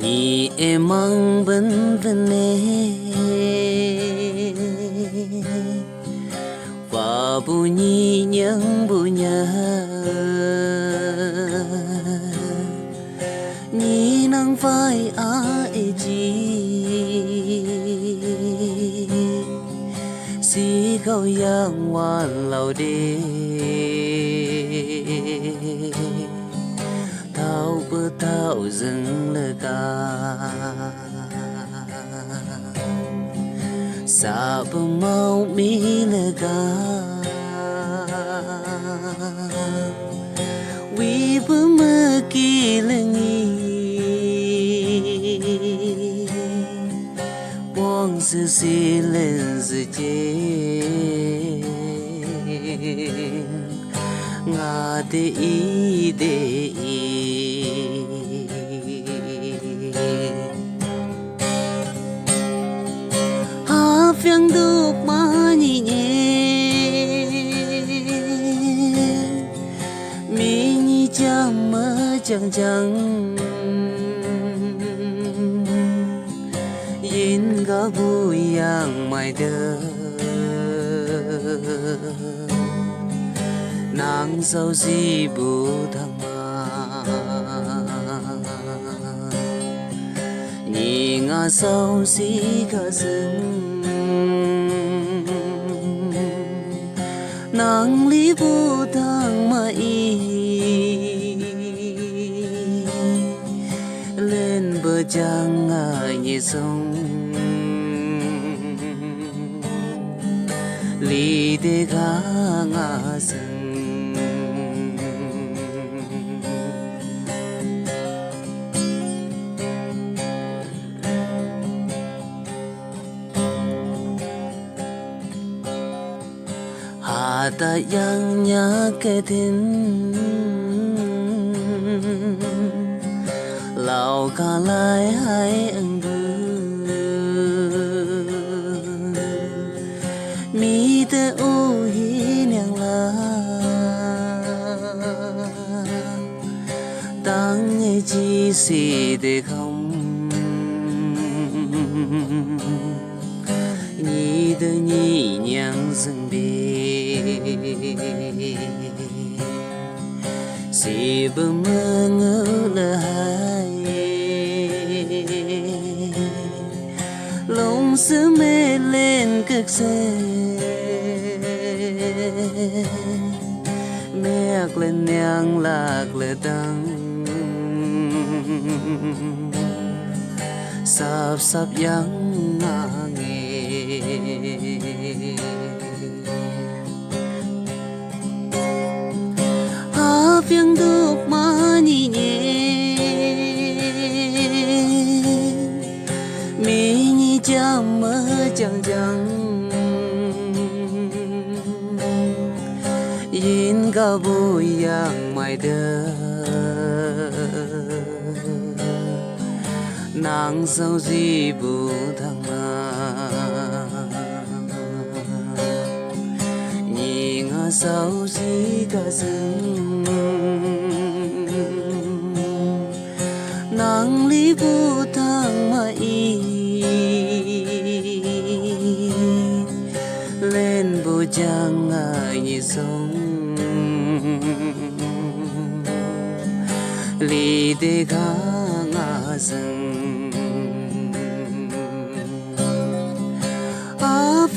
Ni emang ben-bene và bunyi những bunya ni nang vai ai chi si khâu yang wan lâu đi thao bơ thao dừng lơ ca sa bơ mau mi lơ ca vi bơ mơ kỳ lơ nghi buông sự si lên sự chế ngã để ý ha phiền đục mà nhỉ nhẹ mi nhỉ chăm mơ chẳng chẳng yên ga vui yang mai đơ nàng sâu si bù thăng ma nhị ngã sâu si cả rừng nàng lý bù thăng ma y lên bờ trăng nhẹ sông lý để gã ngã rừng ta yang nhớ cái tin lão ca lại hay anh mi te u hi nhang la tăng nghe chi si để không nhị de nhị nhang dừng bi si bơ mơ ngỡ lỡ hai lòng sứ mê lên cực xe mẹ lên nhang lạc lỡ đắng sắp sắp yang nghe phiền đục mà nhỉ nhẹ mi nhỉ chăm mơ chẳng chẳng yên ga vui yang mai đơ nàng sâu si bù thăng ma nhị ngã sâu si cả rừng nàng lý bù thăng ma y lên bù trăng nhị sông lý để gã ngã rừng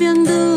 phiền đơ